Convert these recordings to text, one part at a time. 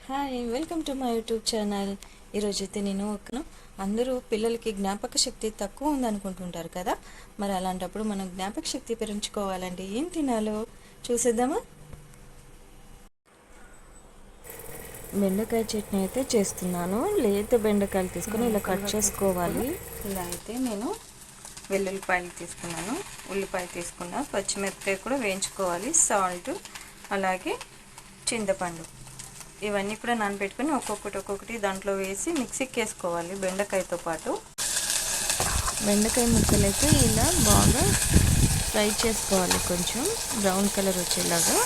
Hi, welcome to my YouTube channel. ఈరోజైతే నేను అందరూ పిల్లలకి జ్ఞాపక శక్తి తక్కువ ఉందనుకుంటుంటారు కదా. మరి అలాంటప్పుడు మనం జ్ఞాపక శక్తి పెంచుకోవాలంటే ఏం తినాలో చూసేద్దామా. బెండకాయ చట్నీ అయితే చేస్తున్నాను. లేత బెండకాయలు తీసుకొని ఇలా కట్ చేసుకోవాలి. ఇలా అయితే నేను వెల్లుల్లిపాయలు తీసుకున్నాను, ఉల్లిపాయ తీసుకున్నా, పచ్చిమిరపకాయ కూడా వేయించుకోవాలి, సాల్ట్, అలాగే చింతపండు ఇవన్నీ కూడా నానబెట్టుకొని ఒక్కొక్కటి దాంట్లో వేసి మిక్సీకి వేసుకోవాలి. బెండకాయతో పాటు బెండకాయ ముక్కలు అయితే ఇలా బాగా ఫ్రై చేసుకోవాలి, కొంచెం బ్రౌన్ కలర్ వచ్చేలాగా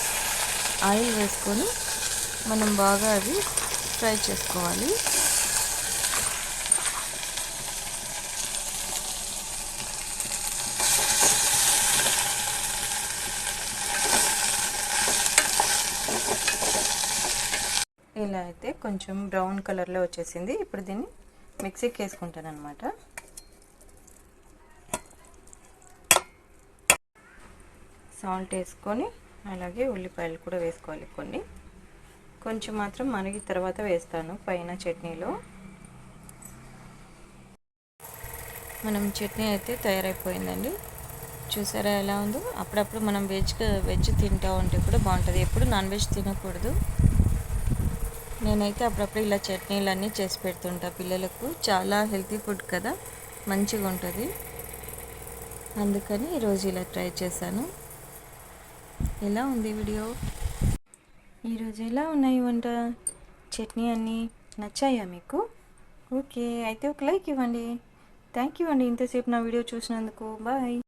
ఆయిల్ వేసుకొని మనం బాగా అది ఫ్రై చేసుకోవాలి. ఇలా అయితే కొంచెం బ్రౌన్ కలర్లో వచ్చేసింది. ఇప్పుడు దీన్ని మిక్సీకి వేసుకుంటాను అనమాట. సాల్ట్ వేసుకొని అలాగే ఉల్లిపాయలు కూడా వేసుకోవాలి. కొంచెం మాత్రం మరిగి తర్వాత వేస్తాను పైన చట్నీలో. మనం చట్నీ అయితే తయారైపోయిందండి. చూసారా ఎలా ఉందో. అప్పుడప్పుడు మనం వెజ్ తింటూ ఉంటే కూడా బాగుంటుంది. ఎప్పుడు నాన్ వెజ్ తినకూడదు. నేనైతే అప్పుడప్పుడు ఇలా చట్నీలన్నీ చేసి పెడుతుంటా పిల్లలకు. చాలా హెల్తీ ఫుడ్ కదా, మంచిగా ఉంటుంది. అందుకని ఈరోజు ఇలా ట్రై చేశాను. ఎలా ఉంది వీడియో? ఈరోజు ఎలా ఉన్నాయి వంట, చట్నీ అన్నీ నచ్చాయా మీకు? ఓకే, అయితే ఒక లైక్ ఇవ్వండి. థ్యాంక్ యూ అండి ఇంతసేపు నా వీడియో చూసినందుకు. బాయ్.